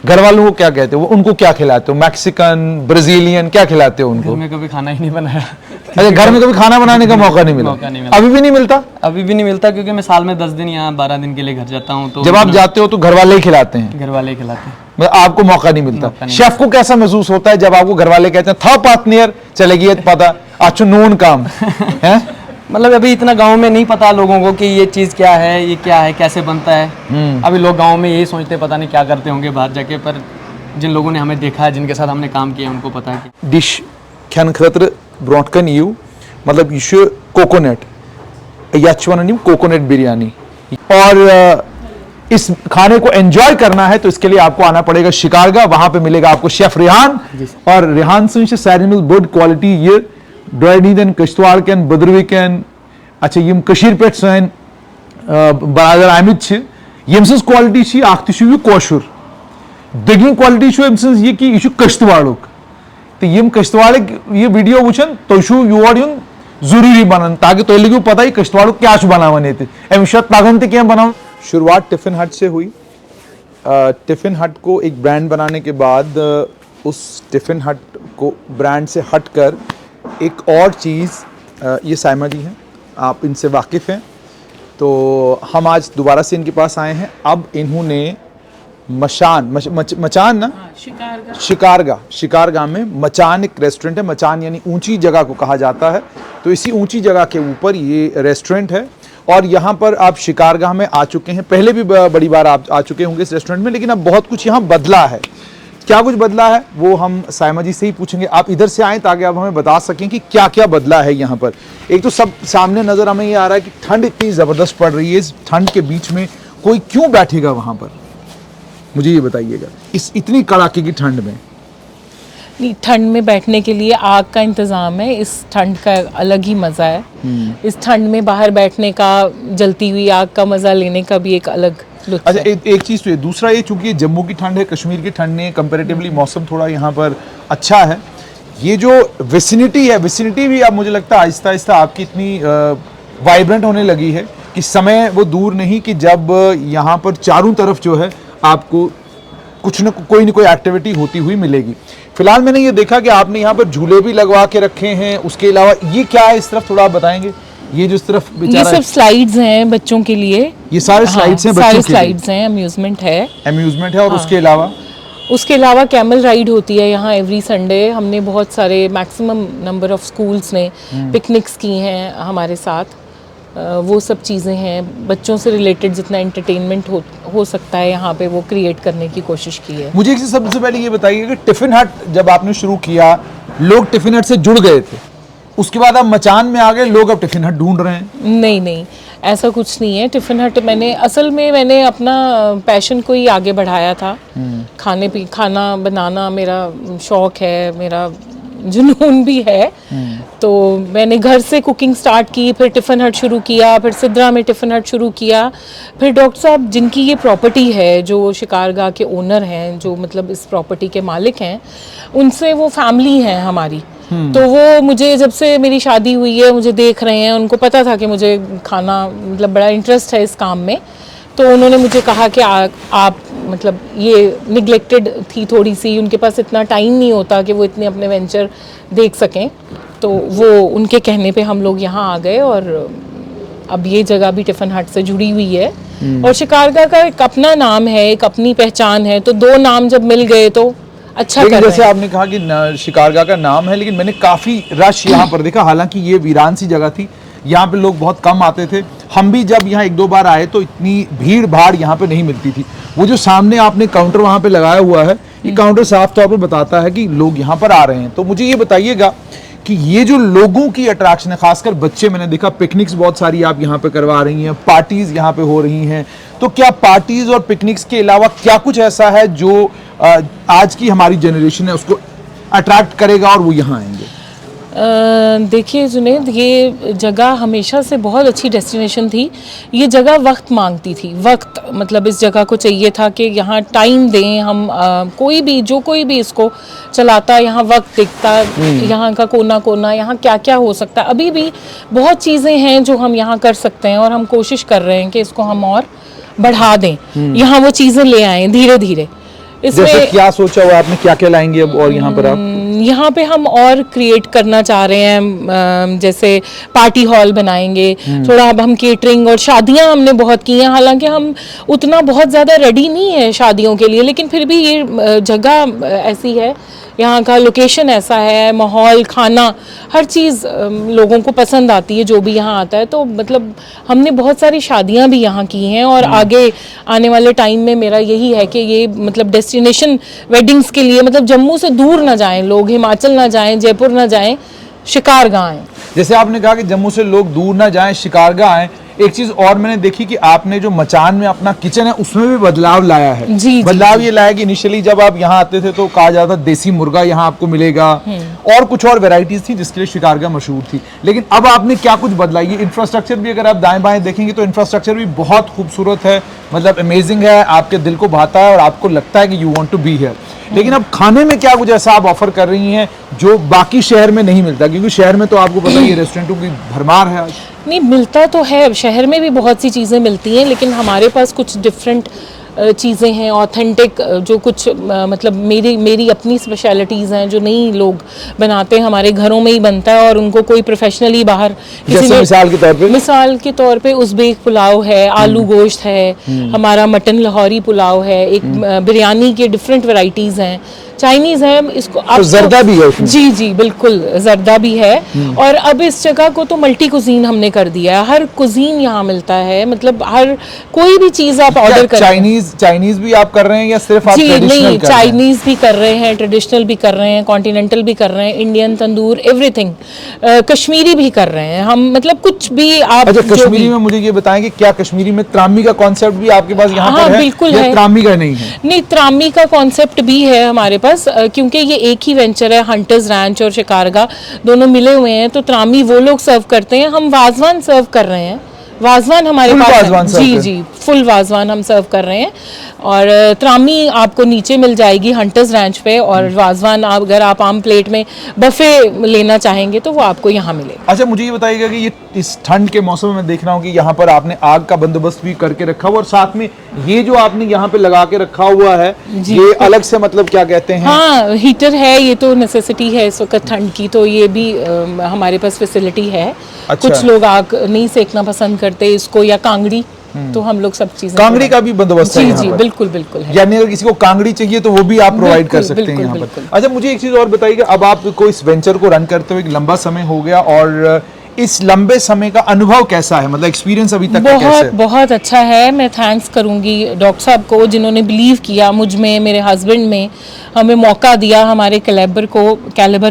घर वालों को क्या कहते हो, उनको क्या खिलाते हो? मैक्सिकन, ब्राजीलियन, क्या खिलाते हो उनको? घर में कभी खाना ही नहीं बनाया। अच्छा, घर में कभी खाना बनाने का मौका नहीं मिला? अभी भी नहीं मिलता? अभी भी नहीं मिलता, क्योंकि मैं साल में 10 दिन या 12 दिन के लिए घर जाता हूँ। तो जब आप जाते हो तो घर वाले ही खिलाते हैं? घर वाले ही खिलाते हैं, मतलब आपको मौका नहीं मिलता। शेफ को कैसा महसूस होता है जब आपको घर वाले कहते हैं था पार्टनर चलेगी पता अच्छा नून काम है? मतलब अभी इतना गांव में नहीं पता लोगों को कि ये चीज़ क्या है, ये क्या है, कैसे बनता है। अभी लोग गांव में यही सोचते पता नहीं क्या करते होंगे बाहर जाके, पर जिन लोगों ने हमें देखा है, जिनके साथ हमने काम किया, उनको पता है कि डिश खेन खतर ब्रोट कन यू मतलब यह कोकोनट यह वन कोकोनट बिरयानी। और इस खाने को एंजॉय करना है तो इसके लिए आपको आना पड़ेगा शिकारगा। वहां पे मिलेगा आपको शेफ रेहान, और रेहान से सारे मिल गुड क्वालिटी ये डोडीदन कश्तवाड़ के बदरवी के अच्छा यम कशीर पे सन बरादर आमित यम सज क्वालिटी अख कोशुर दगीन क्वालिटी ये कि यह कश्तवाड़ुक तो यम कश्तवाड़ ये वीडियो वुचन तो योर युन जरूरी बनान ताकि तुम लगे पता ही कश्तवाड़ुक क्या बनावन ये अमिस तगन तह बनान। शुरुआत टिफिन हट से हुई। टिफिन हट को एक ब्रांड बनाने के बाद उस टिफिन हट को ब्रांड से हटकर एक और चीज़, ये साइमा जी हैं, आप इनसे वाकिफ़ हैं, तो हम आज दोबारा से इनके पास आए हैं। अब इन्होंने मचान ना शिकारगा में मचान एक रेस्टोरेंट है। मचान यानी ऊंची जगह को कहा जाता है, तो इसी ऊंची जगह के ऊपर ये रेस्टोरेंट है। और यहाँ पर आप शिकारगाह में आ चुके हैं, पहले भी बड़ी बार आप आ चुके होंगे इस रेस्टोरेंट में, लेकिन अब बहुत कुछ यहाँ बदला है। क्या कुछ बदला है वो हम साइमा जी से ही पूछेंगे। आप इधर से आए ताकि आप हमें बता सकें कि क्या क्या बदला है यहाँ पर। एक तो सब सामने नज़र हमें ये आ रहा है कि ठंड इतनी ज़बरदस्त पड़ रही है, इस ठंड के बीच में कोई क्यों बैठेगा वहाँ पर, मुझे ये बताइएगा, इस इतनी कड़ाके की ठंड में। ठंड में बैठने के लिए आग का इंतज़ाम है, इस ठंड का अलग ही मज़ा है। इस ठंड में बाहर बैठने का, जलती हुई आग का मज़ा लेने का भी एक अलग लुत्फ अच्छा है। एक चीज़ तो ये, दूसरा ये चूंकि जम्मू की ठंड है, कश्मीर की ठंड नहीं, कंपैरेटिवली मौसम थोड़ा यहाँ पर अच्छा है। ये जो विसिनिटी है, विसिनिटी भी अब मुझे लगता है आहिस्ता आहिस्ता आपकी इतनी वाइब्रेंट होने लगी है कि समय वो दूर नहीं कि जब यहाँ पर चारों तरफ जो है आपको कुछ न कोई एक्टिविटी होती हुई मिलेगी। फिलहाल मैंने ये देखा कि आपने यहाँ पर झूले भी लगवा के रखे हैं, उसके अलावा ये क्या है इस तरफ, थोड़ा आप बताएंगे? ये जो इस तरफ ये सब स्लाइड्स हैं बच्चों के लिए, ये सारे स्लाइड्स हैं बच्चों सारे के स्लाइड्स हैं, अम्यूजमेंट है। और उसके अलावा कैमल राइड होती है यहाँ एवरी संडे। हमने बहुत सारे मैक्सिमम नंबर ऑफ स्कूल्स ने पिकनिक्स की हैं हमारे साथ। वो सब चीज़ें हैं, बच्चों से रिलेटेड जितना एंटरटेनमेंट हो सकता है यहाँ पे वो क्रिएट करने की कोशिश की है। मुझे सबसे पहले ये बताइए कि टिफिन हट जब आपने शुरू किया, लोग टिफिन हट से जुड़ गए थे, उसके बाद आप मचान में आ गए, लोग अब टिफिन हट ढूंढ रहे हैं? नहीं, ऐसा कुछ नहीं है। टिफिन हट मैंने अपना पैशन को ही आगे बढ़ाया था। खाना बनाना मेरा शौक है, मेरा जुनून भी है। तो मैंने घर से कुकिंग स्टार्ट की, फिर टिफ़िन हट शुरू किया, फिर सिद्रा में टिफ़िन हट शुरू किया। फिर डॉक्टर साहब जिनकी ये प्रॉपर्टी है, जो शिकारगाह के ओनर हैं, जो मतलब इस प्रॉपर्टी के मालिक हैं, उनसे वो फैमिली है हमारी। तो वो मुझे जब से मेरी शादी हुई है मुझे देख रहे हैं, उनको पता था कि मुझे खाना मतलब बड़ा इंटरेस्ट है इस काम में। तो उन्होंने मुझे कहा कि आप मतलब ये निगलेक्टेड थी थोड़ी सी, उनके पास इतना टाइम नहीं होता कि वो इतने अपने वेंचर देख सकें, तो वो उनके कहने पे हम लोग यहाँ आ गए। और अब ये जगह भी टिफ़िन हट से जुड़ी हुई है। और शिकारगाह का एक अपना नाम है, एक अपनी पहचान है, तो दो नाम जब मिल गए तो अच्छा कर रहे हैं। जैसे आपने कहा कि शिकारगाह का नाम है, लेकिन मैंने काफ़ी रश यहाँ पर देखा, हालांकि ये वीरान सी जगह थी, यहाँ पे लोग बहुत कम आते थे। हम भी जब यहाँ एक दो बार आए तो इतनी भीड़ भाड़ यहाँ पे नहीं मिलती थी। वो जो सामने आपने काउंटर वहाँ पे लगाया हुआ है, ये काउंटर साफ तौर पर बताता है कि लोग यहाँ पर आ रहे हैं। तो मुझे ये बताइएगा कि ये जो लोगों की अट्रैक्शन है, खासकर बच्चे, मैंने देखा पिकनिक्स बहुत सारी आप यहाँ पे करवा रही हैं, पार्टीज यहाँ पे हो रही हैं, तो क्या पार्टीज और पिकनिक्स के अलावा क्या कुछ ऐसा है जो आज की हमारी जनरेशन है उसको अट्रैक्ट करेगा और वो यहाँ आएंगे? देखिए जुनैद, ये जगह हमेशा से बहुत अच्छी डेस्टिनेशन थी। ये जगह वक्त मांगती थी, वक्त मतलब इस जगह को चाहिए था कि यहाँ टाइम दें हम। कोई भी इसको चलाता, यहाँ वक्त दिखता, यहाँ का कोना कोना, यहाँ क्या क्या हो सकता है। अभी भी बहुत चीज़ें हैं जो हम यहाँ कर सकते हैं और हम कोशिश कर रहे हैं कि इसको हम और बढ़ा दें, यहाँ वो चीज़ें ले आएँ धीरे धीरे। जैसे क्या सोचा हुआ आपने, क्या क्या लाएंगे अब और यहाँ पर आप? यहाँ पे हम और क्रिएट करना चाह रहे हैं, जैसे पार्टी हॉल बनाएंगे थोड़ा। अब हम केटरिंग और शादियां हमने बहुत की हैं, हालांकि हम उतना बहुत ज़्यादा रेडी नहीं है शादियों के लिए, लेकिन फिर भी ये जगह ऐसी है, यहाँ का लोकेशन ऐसा है, माहौल, खाना, हर चीज़ लोगों को पसंद आती है जो भी यहाँ आता है। तो मतलब हमने बहुत सारी शादियाँ भी यहाँ की हैं और आगे आने वाले टाइम में मेरा यही है कि ये मतलब डेस्टिनेशन वेडिंग्स के लिए, मतलब जम्मू से दूर ना जाएं लोग, हिमाचल ना जाएं, जयपुर ना जाएं, शिकारगाह आएं। जैसे आपने कहा कि जम्मू से लोग दूर ना जाएं, शिकारगाह आएं, एक चीज और मैंने देखी कि आपने जो मचान में अपना किचन है उसमें भी बदलाव लाया है। जी, बदलाव ये लाया कि इनिशियली जब आप यहाँ आते थे तो कहा जाता देसी मुर्गा यहाँ आपको मिलेगा और कुछ और वेराइटीज थी जिसके लिए शिकारगाह मशहूर थी, लेकिन अब आपने क्या कुछ बदलाई है? इंफ्रास्ट्रक्चर भी अगर आप दाएं बाएं देखेंगे तो इंफ्रास्ट्रक्चर भी बहुत खूबसूरत है, मतलब अमेजिंग है, आपके दिल को भाता है और आपको लगता है कि you want to be here. लेकिन अब खाने में क्या कुछ ऐसा आप ऑफर कर रही हैं जो बाकी शहर में नहीं मिलता? क्योंकि शहर में तो आपको पता ही है रेस्टोरेंटों की भरमार है आज। नहीं, मिलता तो है, शहर में भी बहुत सी चीज़ें मिलती हैं, लेकिन हमारे पास कुछ डिफरेंट चीज़ें हैं, ऑथेंटिक, जो कुछ मतलब मेरी अपनी स्पेशलिटीज़ हैं जो नहीं लोग बनाते हैं, हमारे घरों में ही बनता है और उनको कोई प्रोफेशनली बाहर जैसे मिसाल के तौर पे उज़्बेक पुलाव है, आलू गोश्त है, हमारा मटन लाहौरी पुलाव है, एक बिरयानी के डिफरेंट वैरायटीज़ हैं, चाइनीज है, इसको तो जर्दा भी है उसमें? जी जी बिल्कुल, जर्दा भी है। और अब इस जगह को तो मल्टी कुजीन हमने कर दिया है, हर कुजीन यहाँ मिलता है, मतलब हर कोई भी चीज आप ऑर्डर करें। चाइनीज भी आप कर रहे हैं या सिर्फ आप ट्रेडिशनल? नहीं, चाइनीज भी कर रहे हैं, ट्रेडिशनल भी कर रहे हैं, कॉन्टिनेंटल भी कर रहे हैं, इंडियन तंदूर, एवरीथिंग, कश्मीरी भी कर रहे हैं हम, मतलब कुछ भी आप। अच्छा, कश्मीरी में मुझे ये बताएं कि क्या कश्मीरी में त्रामी का कॉन्सेप्ट भी आपके पास यहाँ पर है? बिल्कुल या है। त्रामी का नहीं है? नहीं, त्रामी का कॉन्सेप्ट भी है हमारे पास, क्योंकि ये एक ही वेंचर है, हंटर्स रैंच और शिकारगाह दोनों मिले हुए हैं, तो त्रामी वो लोग सर्व करते हैं, हम वाजवान सर्व कर रहे हैं। वाजवान हमारे पास है। जी जी, फुल वाजवान हम सर्व कर रहे हैं, और त्रामी आपको नीचे मिल जाएगी हंटर्स रैंच पे, और वाजवान अगर आप आम प्लेट में बफे लेना चाहेंगे तो वो आपको यहाँ मिलेगा। अच्छा, मुझे ये बताइएगा कि ये इस ठंड के मौसम में देख रहा हूँ कि यहाँ पर आपने आग का बंदोबस्त भी करके रखा हुआ, और साथ में ये जो आपने यहाँ पे लगा के रखा हुआ है ये अलग से, मतलब क्या कहते हैं? हाँ, हीटर है, ये तो नेसेसिटी है इस वक्त ठंड की, तो ये भी हमारे पास फैसिलिटी है। अच्छा। कुछ लोग आग नहीं सेकना पसंद करते इसको, या कांगड़ी, तो हम लोग सब चीजें, कांगड़ी का भी बंदोबस्त है जी यहाँ जी पर? बिल्कुल बिल्कुल है। यानी अगर किसी को कांगड़ी चाहिए तो वो भी आप प्रोवाइड कर सकते हैं यहाँ पर। अच्छा, मुझे एक चीज और बताइएगा, अब आपको इस वेंचर को रन करते हुए एक लंबा समय हो गया, और इस लंबे समय का अनुभव कैसा है, मतलब एक्सपीरियंस अभी तक का कैसा है? बहुत अच्छा है। मैं थैंक्स करूंगी डॉक्टर साहब को जिन्होंने बिलीव किया मुझ में, मेरे हस्बैंड में, हमें मौका दिया, हमारे कैलिबर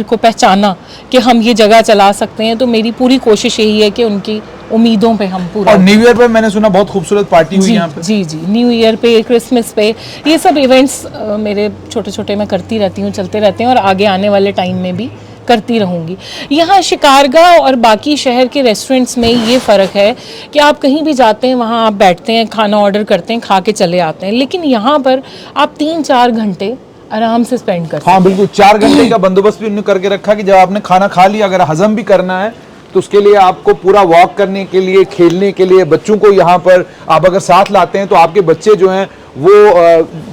को पहचाना कि हम ये जगह चला सकते हैं। तो मेरी पूरी कोशिश यही है कि उनकी उम्मीदों पे हम पूरा। और न्यू ईयर पे मैंने सुना बहुत खूबसूरत पार्टी हुई यहाँ पे? जी जी, न्यू ईयर पे, क्रिसमस पे, ये सब इवेंट्स मेरे छोटे छोटे मैं करती रहती हूँ, चलते रहते हैं, और आगे आने वाले टाइम में भी करती रहूँगी। यहाँ शिकारगाह और बाकी शहर के रेस्टोरेंट्स में ये फ़र्क है कि आप कहीं भी जाते हैं, वहाँ आप बैठते हैं, खाना ऑर्डर करते हैं, खा के चले आते हैं, लेकिन यहाँ पर आप 3-4 घंटे आराम से स्पेंड करते हैं। हाँ बिल्कुल, 4 घंटे का बंदोबस्त भी उन्होंने करके रखा कि जब आपने खाना खा लिया, अगर हजम भी करना है तो उसके लिए आपको पूरा वॉक करने के लिए, खेलने के लिए, बच्चों को यहाँ पर आप अगर साथ लाते हैं तो आपके बच्चे जो हैं वो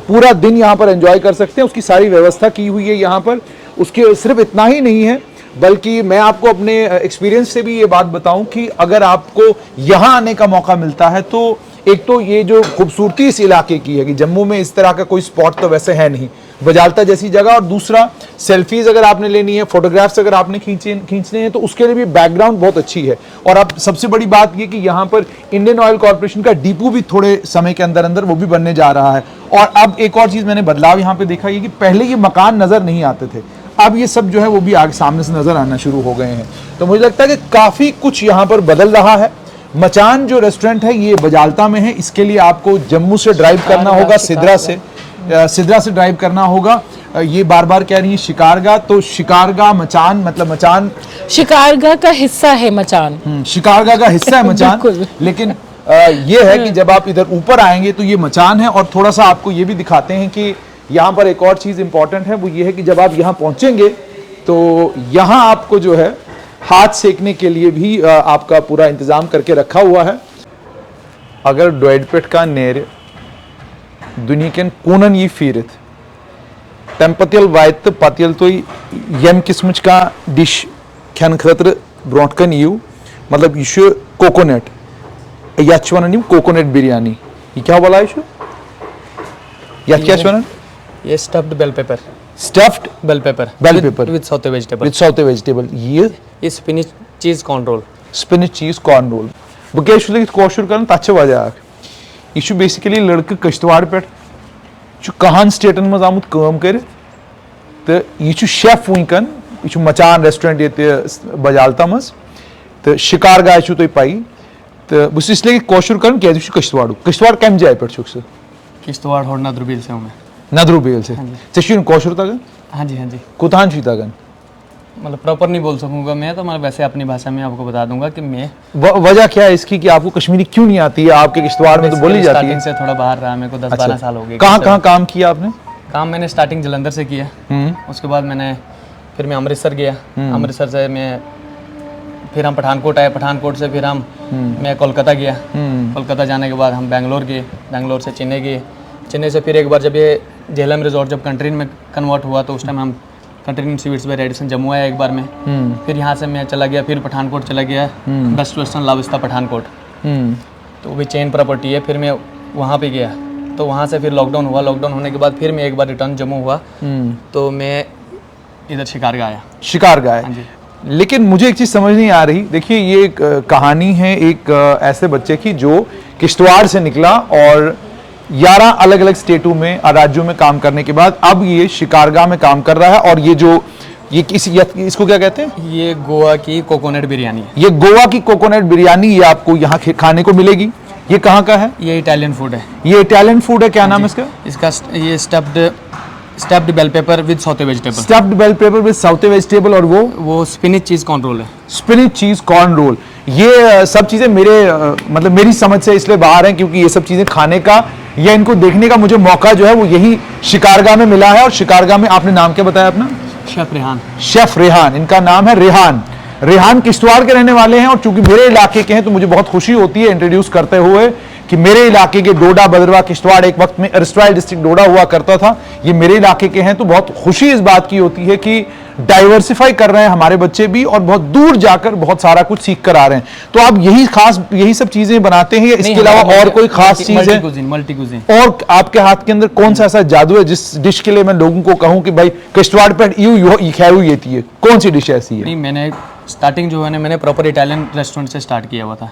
पूरा दिन यहाँ पर एंजॉय कर सकते हैं, उसकी सारी व्यवस्था की हुई है यहाँ पर। उसके सिर्फ इतना ही नहीं है, बल्कि मैं आपको अपने एक्सपीरियंस से भी ये बात बताऊं कि अगर आपको यहाँ आने का मौका मिलता है तो एक तो ये जो खूबसूरती इस इलाके की है कि जम्मू में इस तरह का कोई स्पॉट तो वैसे है नहीं, बजालता जैसी जगह, और दूसरा सेल्फीज अगर आपने लेनी है, फोटोग्राफ्स अगर आपने खींचने हैं तो उसके लिए भी बैकग्राउंड बहुत अच्छी है। और अब सबसे बड़ी बात ये कि यहाँ पर इंडियन ऑयल कॉर्पोरेशन का डिपो भी थोड़े समय के अंदर अंदर वो भी बनने जा रहा है। और अब एक और चीज़ मैंने बदलाव यहाँ पे देखा, ये कि पहले ये मकान नज़र नहीं आते थे, अब ये सब जो है वो भी आगे सामने से नजर आना शुरू हो गए हैं। तो मुझे लगता है कि काफी कुछ यहाँ पर बदल रहा है। मचान जो रेस्टोरेंट है ये बजालता में है, इसके लिए आपको जम्मू से ड्राइव करना होगा, सिद्रा से ड्राइव करना होगा। ये बार बार कह रही है शिकारगाह, तो शिकारगाह मचान, मतलब मचान शिकारगाह का हिस्सा है मचान, शिकारगाह का हिस्सा है मचान। लेकिन ये है कि जब आप इधर ऊपर आएंगे तो ये मचान है। और थोड़ा सा आपको ये भी दिखाते हैं कि यहाँ पर एक और चीज़ इंपॉर्टेंट है, वो ये है कि जब आप यहाँ पहुँचेंगे तो यहाँ आपको जो है हाथ सेकने के लिए भी आपका पूरा इंतज़ाम करके रखा हुआ है। अगर डोइडपेट का नेर दुनिया के कोनन ये फिरत तम पतियल वात पतियल तुम यम किस्म का डिश खेन खतर ब्रोट कन यू मतलब यह कोकोनट यथ वन कोकोनट बिरयानी यह क्या बोला क्या वन ये stuffed bell pepper stuffed bell pepper with saute vegetable ये spinach cheese corn roll spinach cheese corn roll बह क्या कोशर कर तथ वजह यह बेसिकली लड़क कश्तवाड़ पे कहन स्टेटन मज आमुत काम कर तो यह शेफ वनकन यह मचान रेस्टोरेंट ये बजालता मज तो शिकार गाय तुम पाई तो बस इसलिए कोशर कर कश्तवाड़ कश्तवाड़ कम जाए पे किश्तवाड़ और नदरुबील से हूँ मैं नदरुबील से चे कोशर तगन हाँ जी कुतान तगन मतलब प्रॉपर नहीं बोल सकूंगा मैं तो मतलब वैसे अपनी भाषा में आपको बता दूंगा कि मैं वजह क्या है इसकी कि आपको कश्मीरी क्यों नहीं आती है आपके किश्तवाड़ में तो बोली जाती है स्टार्टिंग से थोड़ा बाहर रहा मेरे को 10-12 साल हो गए कहाँ काम किया आपने काम मैंने स्टार्टिंग जलंधर से किया उसके बाद फिर मैं अमृतसर गया अमृतसर से फिर हम पठानकोट आए पठानकोट से फिर मैं कोलकाता गया कोलकाता जाने के बाद हम बेंगलोर गए बेंगलोर से चेन्नई गए चेन्नई से फिर एक बार जब ये झेलम रिजॉर्ट जब कंट्रीन में कन्वर्ट हुआ तो उस टाइम हम कंट्रीन स्वीट्स बाय रेडिसन जम्मू आया एक बार में फिर यहाँ से मैं चला गया फिर पठानकोट चला गया बेस्ट वेस्टर्न लाविस्ता पठानकोट तो वो भी चेन प्रॉपर्टी है फिर मैं वहाँ पे गया तो वहाँ से फिर लॉकडाउन हुआ लॉकडाउन होने के बाद फिर मैं एक बार रिटर्न जम्मू हुआ तो मैं इधर शिकारगाह आया शिकारगाह लेकिन मुझे एक चीज समझ नहीं आ रही देखिए ये एक कहानी है एक ऐसे बच्चे की जो किश्तवाड़ से निकला और 11 अलग अलग स्टेटों में राज्यों में काम करने के बाद अब ये शिकारगाह में काम कर रहा है और ये इसको क्या कहते हैं ये गोवा की कोकोनट बिरयानी है ये गोवा की कोकोनट बिरयानी ये आपको यहाँ खाने को मिलेगी ये कहाँ का है ये इटालियन फूड है ये इटालियन फूड है क्या नाम है इसका ये stuffed bell pepper with saute vegetable stuffed bell pepper with saute vegetable और वो स्पिनिच चीज कॉर्न रोल है स्पिनिच चीज कॉर्न रोल ये सब चीजें मेरे मतलब मेरी समझ से इसलिए बाहर हैं क्योंकि ये सब चीजें खाने का या इनको देखने का मुझे मौका जो है वो यही शिकारगाह में मिला है और शिकारगाह में आपने नाम क्या बताया अपना शेफ रेहान इनका नाम है रेहान किश्तवाड़ के रहने वाले हैं और चूंकि मेरे इलाके के हैं तो मुझे बहुत खुशी होती है इंट्रोड्यूस करते हुए कि मेरे इलाके के डोडा बदरवा किश्तवाड़ एक वक्त में एरस्टाइल डिस्ट्रिक्ट डोडा हुआ करता था ये मेरे इलाके के हैं तो बहुत खुशी इस बात की होती है कि डाइवर्सिफाई कर रहे हैं हमारे बच्चे भी और बहुत दूर जाकर बहुत सारा कुछ सीख कर आ रहे हैं तो आप यही सब चीजें बनाते हैं इसके अलावा और कोई खास चीज है मल्टी कुजीन और आपके हाथ के अंदर कौन सा ऐसा जादू है जिस डिश के लिए मैं लोगों को कहूं कि भाई किश्तवाड़ पे ये थी कौन सी डिश ऐसी है नहीं मैंने स्टार्टिंग जो है ना मैंने प्रॉपर इटालियन रेस्टोरेंट से स्टार्ट किया हुआ था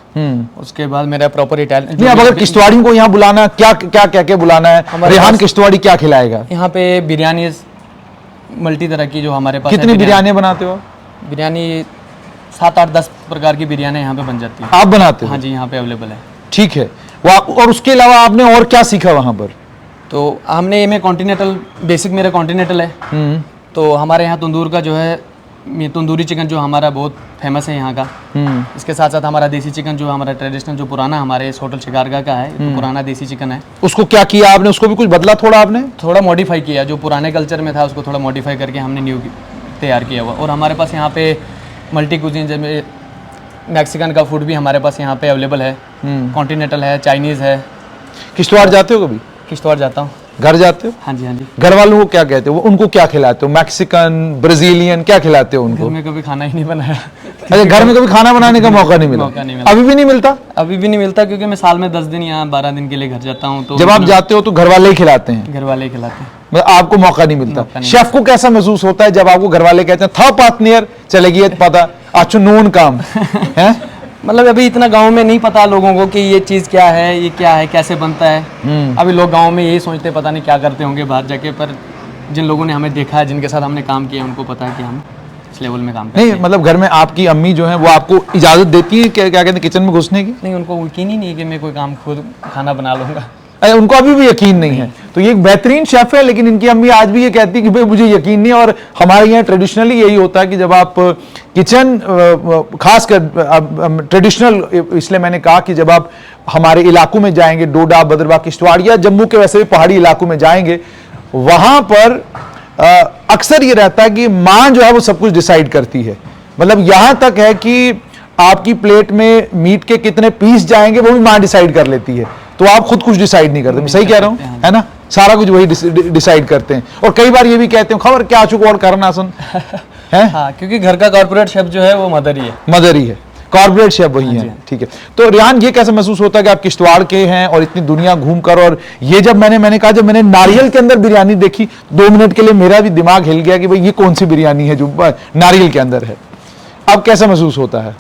उसके बाद मेरा प्रॉपर इटालियन अगर किश्तवाड़ी को यहाँ बुलाना क्या बुलाना है रेहान किश्तवाड़ी क्या खिलाएगा यहाँ पे बिरयानी मल्टी तरह की जो हमारे पास कितनी बिरयानी बनाते हो बिरयानी 7-8-10 प्रकार की बिरयानी यहाँ पे बन जाती है आप बनाते हो हाँ जी यहाँ पे अवेलेबल है ठीक है और उसके अलावा आपने और क्या सीखा वहां पर तो हमने में कॉन्टिनेंटल बेसिक मेरा कॉन्टिनेंटल है तो हमारे यहाँ तंदूर का जो है तंदूरी चिकन जो हमारा बहुत फेमस है यहाँ का इसके साथ साथ हमारा देसी चिकन जो हमारा ट्रेडिशनल जो पुराना हमारे इस होटल शिकारगाह का है तो पुराना देसी चिकन है उसको क्या किया आपने उसको भी कुछ बदला आपने थोड़ा मॉडिफाई किया जो पुराने कल्चर में था उसको थोड़ा मॉडिफाई करके हमने न्यू तैयार किया हुआ और हमारे पास यहाँ पे मल्टी कुजीन जैसे मैक्सिकन का फूड भी हमारे पास यहाँ पे अवेलेबल है कॉन्टिनेंटल है चाइनीज़ है किश्तवाड़ जाते हो कभी किश्तवाड़ जाता हूँ घर जाते हो हाँ जी घर वालों को क्या कहते हो उनको क्या खिलाते हो मैक्सिकन ब्राजीलियन क्या खिलाते हो उनको घर में कभी खाना ही नहीं बनाया अच्छा घर में कभी खाना बनाने का मौका नहीं मिला अभी भी नहीं मिलता अभी भी नहीं मिलता क्योंकि मैं साल में 10 दिन या 12 दिन के लिए घर जाता हूँ तो जब आप जाते हो तो घर वाले ही खिलाते हैं घर वाले ही खिलाते हैं मतलब आपको मौका नहीं मिलता शेफ को कैसा महसूस होता है जब आपको घर वाले कहते हैं था पार्टनर चलेगी पता अच्छा नून काम है मतलब अभी इतना गांव में नहीं पता लोगों को कि ये चीज़ क्या है ये क्या है कैसे बनता है अभी लोग गांव में यही सोचते पता नहीं क्या करते होंगे बाहर जाके पर जिन लोगों ने हमें देखा है जिनके साथ हमने काम किया उनको पता है कि हम इस लेवल में काम करते हैं। नहीं मतलब घर में आपकी अम्मी जो है वो आपको इजाज़त देती है क्या कहते हैं किचन में घुसने की नहीं उनको यकीन ही नहीं है कि मैं कोई काम खुद खाना बना लूँगा उनको अभी भी यकीन नहीं है तो ये एक बेहतरीन शेफ है लेकिन इनकी अम्मी आज भी ये कहती है कि भाई मुझे यकीन नहीं और हमारे यहाँ ट्रेडिशनली यही होता है कि जब आप किचन खासकर ट्रेडिशनल इसलिए मैंने कहा कि जब आप हमारे इलाकों में जाएंगे डोडा बदरवा किश्तवाड़ या जम्मू के वैसे भी पहाड़ी इलाकों में जाएंगे वहां पर अक्सर ये रहता है कि माँ जो है वो सब कुछ डिसाइड करती है मतलब यहां तक है कि आपकी प्लेट में मीट के कितने पीस जाएंगे वो भी माँ डिसाइड कर लेती है तो आप खुद कुछ डिसाइड नहीं करते मैं सही कह रहा हूँ है ना सारा कुछ वही डिसाइड करते हैं। और कई बार ये भी कहते हैं खबर क्या चुक और करना सुन है। हाँ, क्योंकि घर का कॉर्पोरेट शेफ जो है वो मदर ही है। मदर ही है, कॉर्पोरेट शेफ वही है। ठीक है, तो रिहान ये कैसे महसूस होता है कि आप किश्तवाड़ के हैं और इतनी दुनिया घूमकर, और ये जब मैंने कहा जब मैंने नारियल के अंदर बिरयानी देखी 2 मिनट के लिए मेरा भी दिमाग हिल गया कि भाई ये कौन सी बिरयानी है जो नारियल के अंदर है। अब कैसा महसूस होता है?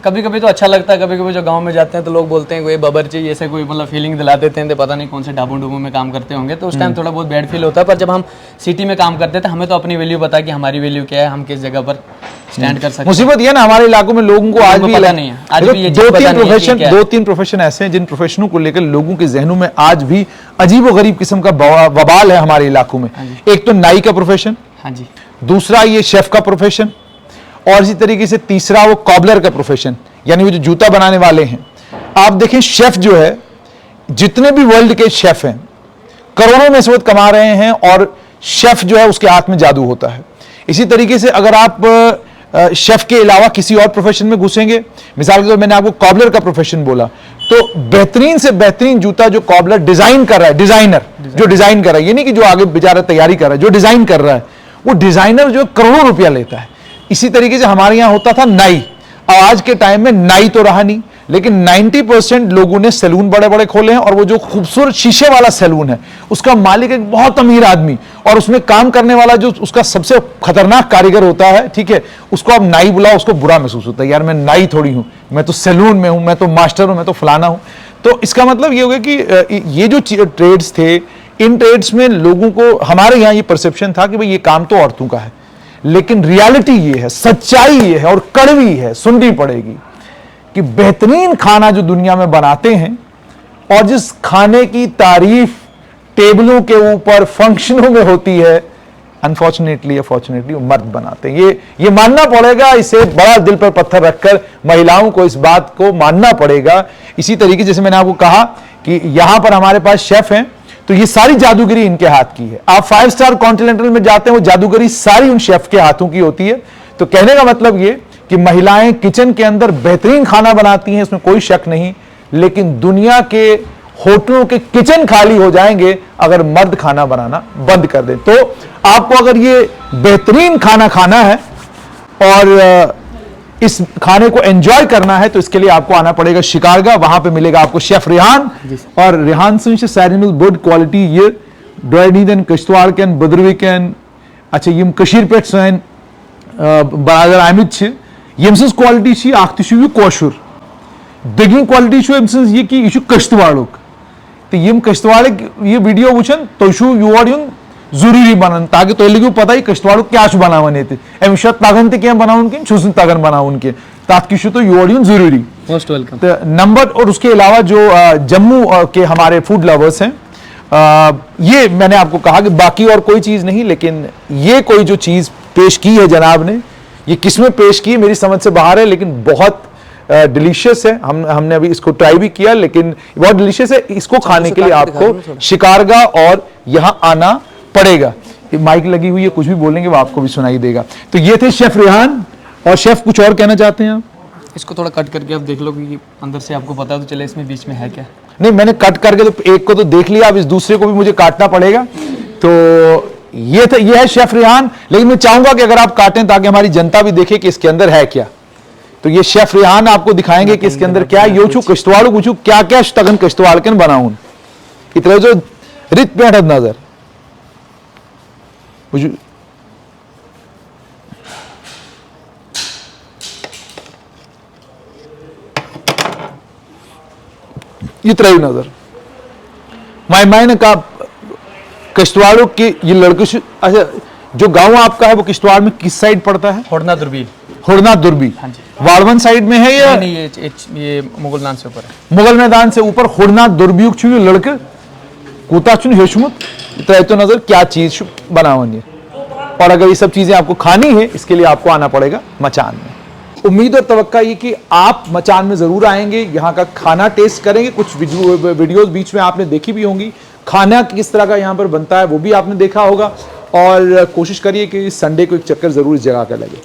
कभी कभी तो अच्छा लगता है, कभी कभी जो गांव में जाते हैं तो लोग बोलते हैं कोई बावर्ची ऐसे कोई मतलब फीलिंग दिला देते हैं, तो पता नहीं कौन से ढाबों ढूबों में काम करते होंगे, तो उस टाइम थोड़ा बहुत बैड फील होता है। पर जब हम सिटी में काम करते थे हमें तो अपनी वैल्यू पता है कि हमारी वैल्यू क्या है, हम किस जगह पर स्टैंड कर सकते हैं। मुसीबत ये ना हमारे इलाकों में लोगों को आज भी पता नहीं है, आज भी ये चीज़ पता नहीं है कि क्या है। 2-3 प्रोफेशन ऐसे हैं जिन प्रोफेशनों को लेकर लोगों के जहनों में आज भी अजीब व गरीब किस्म का वबाल है हमारे इलाकों में। एक तो नाई का प्रोफेशन, हाँ जी, दूसरा ये शेफ का प्रोफेशन, और इसी तरीके से तीसरा वो कॉबलर का प्रोफेशन, यानी वो जो जूता बनाने वाले हैं। आप देखें शेफ जो है, जितने भी वर्ल्ड के शेफ हैं करोड़ों में इस वक्त कमा रहे हैं, और शेफ जो है उसके हाथ में जादू होता है। इसी तरीके से अगर आप शेफ के अलावा किसी और प्रोफेशन में घुसेंगे, मिसाल के तौर पर मैंने आपको कॉबलर का प्रोफेशन बोला, तो बेहतरीन से बेहतरीन जूता जो कॉबलर डिजाइन कर रहा है, डिजाइनर जो डिजाइन कर रहा है, ये नहीं कि जो आगे बेचारा तैयारी कर रहा है, जो डिजाइन कर रहा है वो डिजाइनर जो करोड़ों रुपया लेता है। इसी तरीके से हमारे यहां होता था नाई। आज के टाइम में नाई तो रहा नहीं, लेकिन 90% लोगों ने सैलून बड़े बड़े खोले हैं, और वो जो खूबसूरत शीशे वाला सैलून है उसका मालिक एक बहुत अमीर आदमी, और उसमें काम करने वाला जो उसका सबसे खतरनाक कारीगर होता है, ठीक है, उसको आप नाई बुलाओ उसको बुरा महसूस होता है, यार मैं नाई थोड़ी हूं, मैं तो सैलून में हूं, मैं तो मास्टर हूं, मैं तो फलाना हूं। तो इसका मतलब ये हो गया कि ये जो ट्रेड्स थे, इन ट्रेड्स में लोगों को, हमारे यहां ये परसेप्शन था कि भाई ये काम तो औरतों का है, लेकिन रियलिटी ये है, सच्चाई ये है और कड़वी है, सुननी पड़ेगी कि बेहतरीन खाना जो दुनिया में बनाते हैं और जिस खाने की तारीफ टेबलों के ऊपर फंक्शनों में होती है, अनफॉर्चुनेटली या फॉर्चुनेटली वो मर्द बनाते हैं। ये मानना पड़ेगा, इसे बड़ा दिल पर पत्थर रखकर महिलाओं को इस बात को मानना पड़ेगा। इसी तरीके जैसे मैंने आपको कहा कि यहां पर हमारे पास शेफ हैं, तो ये सारी जादूगरी इनके हाथ की है। आप 5 स्टार कॉन्टिनेंटल में जाते हैं, वो जादूगरी सारी उन शेफ के हाथों की होती है। तो कहने का मतलब ये कि महिलाएं किचन के अंदर बेहतरीन खाना बनाती हैं, इसमें कोई शक नहीं, लेकिन दुनिया के होटलों के किचन खाली हो जाएंगे अगर मर्द खाना बनाना बंद कर दे। तो आपको अगर ये बेहतरीन खाना खाना है और इस खाने को एंजॉय करना है, तो इसके लिए आपको आना पड़ेगा शिकारगा। वहां पे मिलेगा आपको शेफ रेहान, और रेहान सिंह सारिनुल बोर्ड क्वालिटी ये ड्राइडीन किश्तवाड़ के बद्रवी के अच्छा यम कशीर पे सन बरादर आमिद यमस क्वालिटी अख कोशुर दगिन क्वालिटी ये कि यह किश्तवाड़ुक, तो यम किश्तवाड़ ये वीडियो वुचन तुम योर युन जरूरी बनान, ताकि तुम लगे पता ही किश्तवाड़ क्या बनान ये अमिस तगन तह बनान कि तगन बनान कि तथ तो योर युन जरूरी। Most welcome. तो नंबर, और उसके अलावा जो जम्मू के हमारे फूड लवर्स हैं, ये मैंने आपको कहा कि बाकी और कोई चीज़ नहीं, लेकिन ये कोई जो चीज़ पेश की है जनाब ने, ये किसमें पेश की है मेरी समझ से बाहर है, लेकिन बहुत डिलीशियस है। हमने अभी इसको ट्राई भी किया, लेकिन बहुत डिलीशियस है। इसको खाने के लिए आपको शिकारगा और यहाँ आना पड़ेगा। माइक लगी हुई है, कुछ भी बोलेंगे वो आपको भी सुनाई देगा। तो ये थे शेफ रेहान। और शेफ कुछ और कहना चाहते हैं आप? इसको थोड़ा कट करके आप देख लो कि अंदर से आपको पता तो चले इसमें बीच में है क्या। नहीं, मैंने कट करके तो एक को तो देख लिया, अब इस दूसरे को भी मुझे काटना पड़ेगा। तो ये है शेफ रेहान, लेकिन मैं चाहूंगा कि अगर आप काटें ताकि हमारी जनता भी देखे कि इसके अंदर है क्या। तो ये शेफ रेहान आपको दिखाएंगे कि इसके अंदर क्या यो छु किश्तवाड़ कुछ क्या क्या तगन किश्तवाड़ के बनाऊन इतना जो रित पे नजर ये तरह नजर माय मायने का किश्तवाड़ों के ये लड़के। अच्छा, जो गांव आपका है वो किश्तवाड़ में किस साइड पड़ता है? होड़ना दुर्बी। होड़ना दुर्बी। हाँ जी। वाड़वन साइड में है या नहीं? ये मुगल मैदान से ऊपर है। मुगल मैदान से ऊपर होड़ना दुर्बी छु लड़के कूता चुन हेशमुत तरह तो नजर क्या चीज बनावन ये। और अगर ये सब चीजें आपको खानी है, इसके लिए आपको आना पड़ेगा मचान में। उम्मीद और तवक्का ये कि आप मचान में जरूर आएंगे, यहाँ का खाना टेस्ट करेंगे। कुछ वीडियोस बीच में आपने देखी भी होंगी, खाना किस तरह का यहाँ पर बनता है वो भी आपने देखा होगा। और कोशिश करिए कि संडे को एक चक्कर जरूर इस जगह का लगे।